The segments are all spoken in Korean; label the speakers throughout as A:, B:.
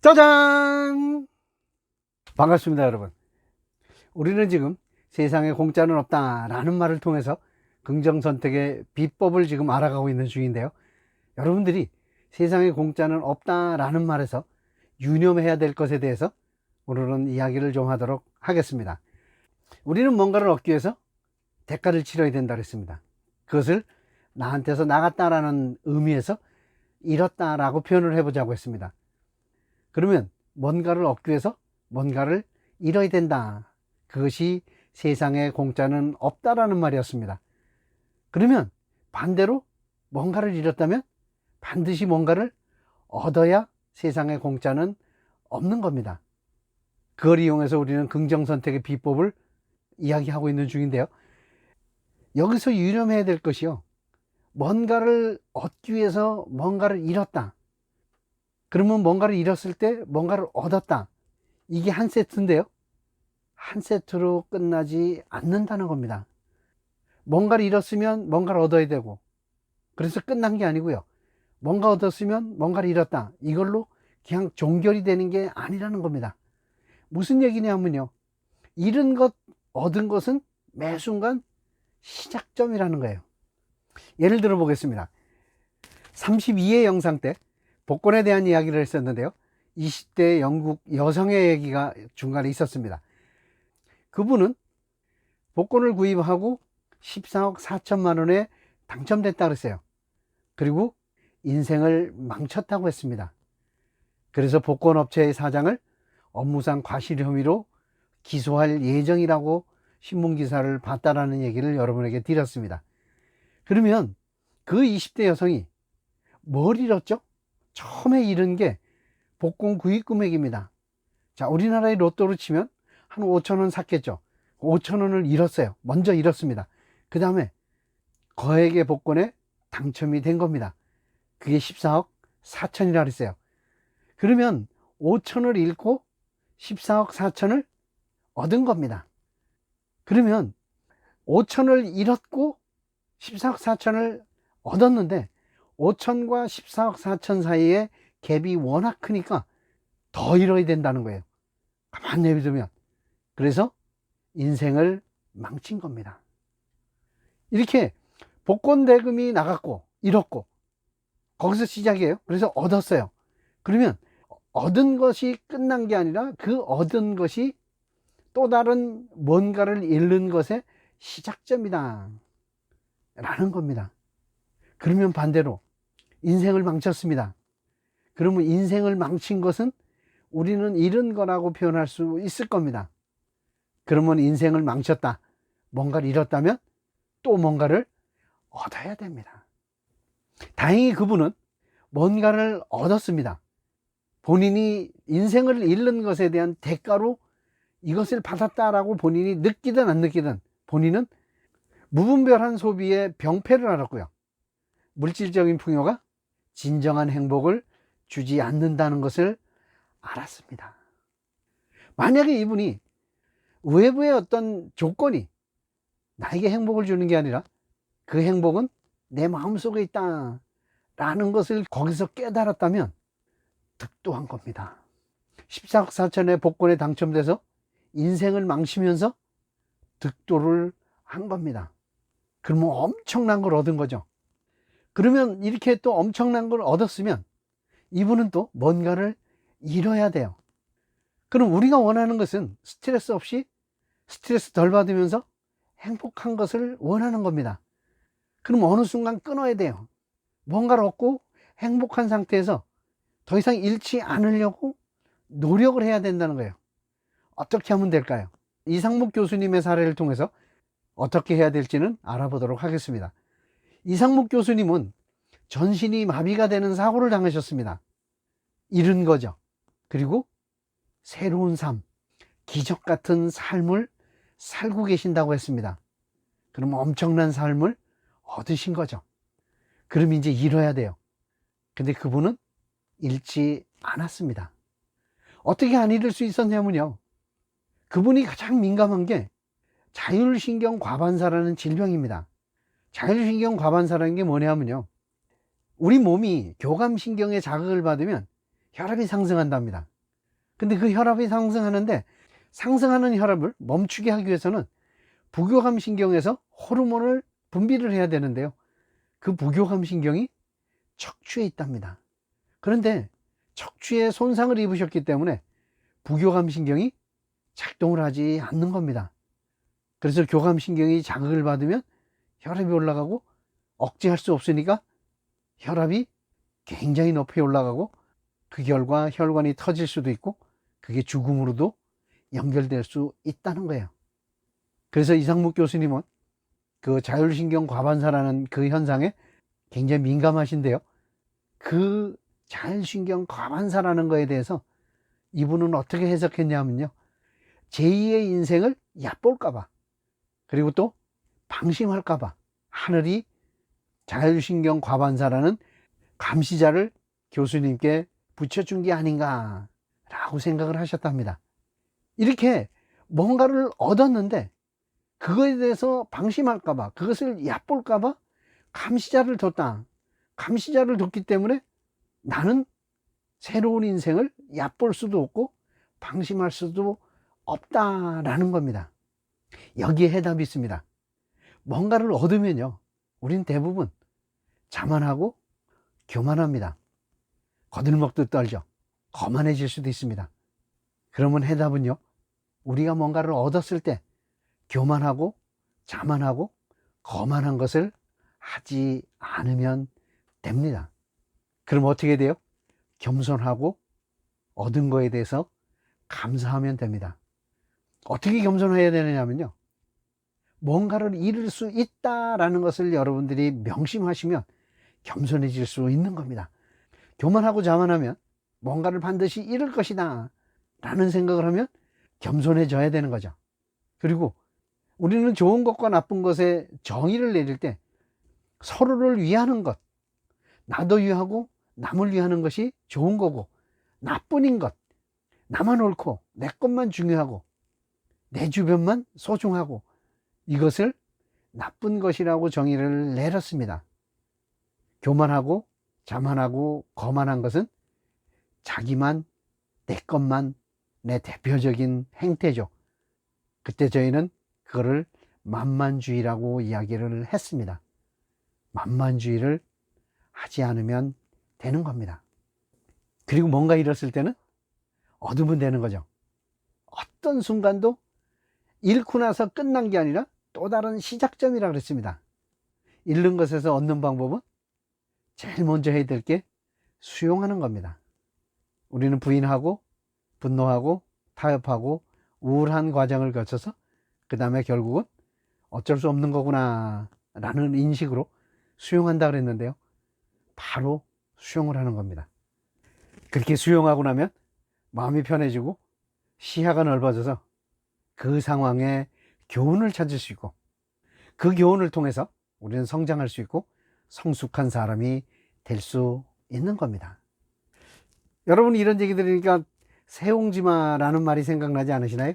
A: 짜잔! 반갑습니다, 여러분. 우리는 지금 세상에 공짜는 없다라는 말을 통해서 긍정선택의 비법을 지금 알아가고 있는 중인데요. 여러분들이 세상에 공짜는 없다라는 말에서 유념해야 될 것에 대해서 오늘은 이야기를 좀 하도록 하겠습니다. 우리는 뭔가를 얻기 위해서 대가를 치러야 된다 그랬습니다. 그것을 나한테서 나갔다라는 의미에서 잃었다라고 표현을 해보자고 했습니다. 그러면 뭔가를 얻기 위해서 뭔가를 잃어야 된다. 그것이 세상에 공짜는 없다라는 말이었습니다. 그러면 반대로 뭔가를 잃었다면 반드시 뭔가를 얻어야 세상에 공짜는 없는 겁니다. 그걸 이용해서 우리는 긍정선택의 비법을 이야기하고 있는 중인데요. 여기서 유념해야 될 것이요, 뭔가를 얻기 위해서 뭔가를 잃었다. 그러면 뭔가를 잃었을 때 뭔가를 얻었다. 이게 한 세트인데요, 한 세트로 끝나지 않는다는 겁니다. 뭔가를 잃었으면 뭔가를 얻어야 되고, 그래서 끝난 게 아니고요, 뭔가 얻었으면 뭔가를 잃었다. 이걸로 그냥 종결이 되는 게 아니라는 겁니다. 무슨 얘기냐면요, 잃은 것, 얻은 것은 매 순간 시작점이라는 거예요. 예를 들어 보겠습니다. 32회 영상 때 복권에 대한 이야기를 했었는데요, 20대 영국 여성의 얘기가 중간에 있었습니다. 그분은 복권을 구입하고 14억 4천만 원에 당첨됐다 그랬어요. 그리고 인생을 망쳤다고 했습니다. 그래서 복권업체의 사장을 업무상 과실 혐의로 기소할 예정이라고 신문기사를 봤다라는 얘기를 여러분에게 드렸습니다. 그러면 그 20대 여성이 뭘 잃었죠? 처음에 잃은 게 복권 구입 금액입니다. 자, 우리나라의 로또로 치면 한 5천원 샀겠죠. 5천원을 잃었어요. 먼저 잃었습니다. 그 다음에 거액의 복권에 당첨이 된 겁니다. 그게 14억 4천이라 그랬어요. 그러면 5천을 잃고 14억 4천을 얻은 겁니다. 그러면 5천을 잃었고 14억 4천을 얻었는데 5천과 14억 4천 사이에 갭이 워낙 크니까 더 잃어야 된다는 거예요. 가만 내비두면. 그래서 인생을 망친 겁니다. 이렇게 복권 대금이 나갔고 잃었고 거기서 시작이에요. 그래서 얻었어요. 그러면 얻은 것이 끝난 게 아니라 그 얻은 것이 또 다른 뭔가를 잃는 것의 시작점이다 라는 겁니다. 그러면 반대로 인생을 망쳤습니다. 그러면 인생을 망친 것은 우리는 잃은 거라고 표현할 수 있을 겁니다. 그러면 인생을 망쳤다, 뭔가를 잃었다면 또 뭔가를 얻어야 됩니다. 다행히 그분은 뭔가를 얻었습니다. 본인이 인생을 잃는 것에 대한 대가로 이것을 받았다라고 본인이 느끼든 안 느끼든 본인은 무분별한 소비의 병폐를 알았고요, 물질적인 풍요가 진정한 행복을 주지 않는다는 것을 알았습니다. 만약에 이분이 외부의 어떤 조건이 나에게 행복을 주는 게 아니라 그 행복은 내 마음속에 있다 라는 것을 거기서 깨달았다면 득도한 겁니다. 14억 4천의 복권에 당첨돼서 인생을 망치면서 득도를 한 겁니다. 그러면 엄청난 걸 얻은 거죠. 그러면 이렇게 또 엄청난 걸 얻었으면 이분은 또 뭔가를 잃어야 돼요. 그럼 우리가 원하는 것은 스트레스 없이 스트레스 덜 받으면서 행복한 것을 원하는 겁니다. 그럼 어느 순간 끊어야 돼요. 뭔가를 얻고 행복한 상태에서 더 이상 잃지 않으려고 노력을 해야 된다는 거예요. 어떻게 하면 될까요? 이상묵 교수님의 사례를 통해서 어떻게 해야 될지는 알아보도록 하겠습니다. 이상묵 교수님은 전신이 마비가 되는 사고를 당하셨습니다. 잃은 거죠. 그리고 새로운 삶, 기적 같은 삶을 살고 계신다고 했습니다. 그럼 엄청난 삶을 얻으신 거죠. 그럼 이제 잃어야 돼요. 근데 그분은 잃지 않았습니다. 어떻게 안 잃을 수 있었냐면요, 그분이 가장 민감한 게 자율신경 과반사라는 질병입니다. 자율신경 과반사라는 게 뭐냐면요, 우리 몸이 교감신경의 자극을 받으면 혈압이 상승한답니다. 근데 그 혈압이 상승하는데 상승하는 혈압을 멈추게 하기 위해서는 부교감 신경에서 호르몬을 분비를 해야 되는데요. 그 부교감 신경이 척추에 있답니다. 그런데 척추에 손상을 입으셨기 때문에 부교감 신경이 작동을 하지 않는 겁니다. 그래서 교감 신경이 자극을 받으면 혈압이 올라가고 억제할 수 없으니까 혈압이 굉장히 높이 올라가고 그 결과 혈관이 터질 수도 있고 그게 죽음으로도 연결될 수 있다는 거예요. 그래서 이상묵 교수님은 그 자율신경 과반사라는 그 현상에 굉장히 민감하신데요. 그 자율신경 과반사라는 거에 대해서 이분은 어떻게 해석했냐면요. 제2의 인생을 얕볼까봐, 그리고 또 방심할까봐 하늘이 자율신경 과반사라는 감시자를 교수님께 붙여준 게 아닌가 라고 생각을 하셨답니다. 이렇게 뭔가를 얻었는데 그거에 대해서 방심할까봐, 그것을 얕볼까봐 감시자를 뒀다. 감시자를 뒀기 때문에 나는 새로운 인생을 얕볼 수도 없고 방심할 수도 없다라는 겁니다. 여기에 해답이 있습니다. 뭔가를 얻으면요, 우린 대부분 자만하고 교만합니다. 거들먹도 떨죠. 거만해질 수도 있습니다. 그러면 해답은요, 우리가 뭔가를 얻었을 때 교만하고 자만하고 거만한 것을 하지 않으면 됩니다. 그럼 어떻게 돼요? 겸손하고 얻은 거에 대해서 감사하면 됩니다. 어떻게 겸손해야 되느냐면요, 뭔가를 잃을 수 있다라는 것을 여러분들이 명심하시면 겸손해질 수 있는 겁니다. 교만하고 자만하면 뭔가를 반드시 잃을 것이다 라는 생각을 하면 겸손해져야 되는 거죠. 그리고 우리는 좋은 것과 나쁜 것에 정의를 내릴 때 서로를 위하는 것, 나도 위하고 남을 위하는 것이 좋은 거고, 나뿐인 것, 나만 옳고 내 것만 중요하고 내 주변만 소중하고, 이것을 나쁜 것이라고 정의를 내렸습니다. 교만하고 자만하고 거만한 것은 자기만, 내 것만, 내 대표적인 행태죠. 그때 저희는 그거를 만만주의라고 이야기를 했습니다. 만만주의를 하지 않으면 되는 겁니다. 그리고 뭔가 잃었을 때는 얻으면 되는 거죠. 어떤 순간도 잃고 나서 끝난 게 아니라 또 다른 시작점이라 그랬습니다. 잃는 것에서 얻는 방법은 제일 먼저 해야 될 게 수용하는 겁니다. 우리는 부인하고 분노하고 타협하고 우울한 과정을 거쳐서 그 다음에 결국은 어쩔 수 없는 거구나 라는 인식으로 수용한다 그랬는데요, 바로 수용을 하는 겁니다. 그렇게 수용하고 나면 마음이 편해지고 시야가 넓어져서 그 상황에 교훈을 찾을 수 있고, 그 교훈을 통해서 우리는 성장할 수 있고 성숙한 사람이 될 수 있는 겁니다. 여러분, 이런 얘기 들으니까 새옹지마라는 말이 생각나지 않으시나요?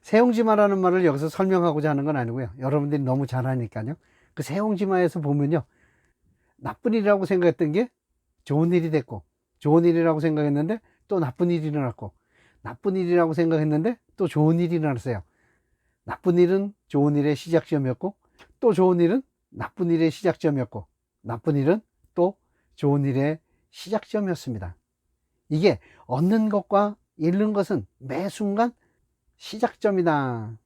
A: 새옹지마라는 말을 여기서 설명하고자 하는 건 아니고요, 여러분들이 너무 잘 아니까요. 그 새옹지마에서 보면요, 나쁜 일이라고 생각했던 게 좋은 일이 됐고, 좋은 일이라고 생각했는데 또 나쁜 일이 일어났고, 나쁜 일이라고 생각했는데 또 좋은 일이 일어났어요. 나쁜 일은 좋은 일의 시작점이었고, 또 좋은 일은 나쁜 일의 시작점이었고, 나쁜 일은 또 좋은 일의 시작점이었습니다. 이게 얻는 것과 잃는 것은 매 순간 시작점이다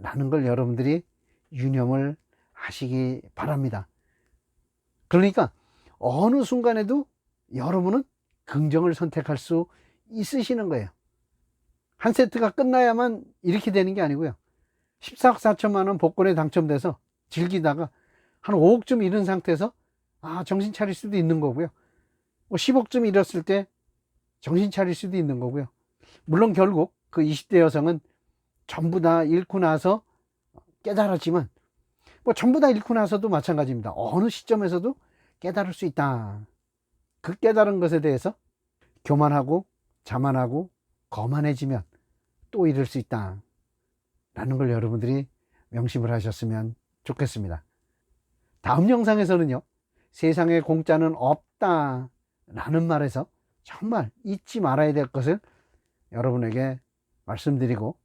A: 라는 걸 여러분들이 유념을 하시기 바랍니다. 그러니까 어느 순간에도 여러분은 긍정을 선택할 수 있으시는 거예요. 한 세트가 끝나야만 이렇게 되는 게 아니고요, 14억 4천만 원 복권에 당첨돼서 즐기다가 한 5억쯤 잃은 상태에서 정신 차릴 수도 있는 거고요, 10억쯤 잃었을 때 정신 차릴 수도 있는 거고요. 물론 결국 그 20대 여성은 전부 다 잃고 나서 깨달았지만, 전부 다 잃고 나서도 마찬가지입니다. 어느 시점에서도 깨달을 수 있다. 그 깨달은 것에 대해서 교만하고 자만하고 거만해지면 또 잃을 수 있다 라는 걸 여러분들이 명심을 하셨으면 좋겠습니다. 다음 영상에서는요, 세상에 공짜는 없다 라는 말에서 정말 잊지 말아야 될 것을 여러분에게 말씀드리고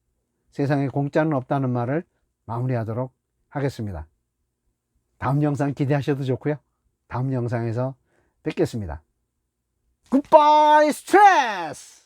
A: 세상에 공짜는 없다는 말을 마무리하도록 하겠습니다. 다음 영상 기대하셔도 좋고요. 다음 영상에서 뵙겠습니다. 굿바이 스트레스!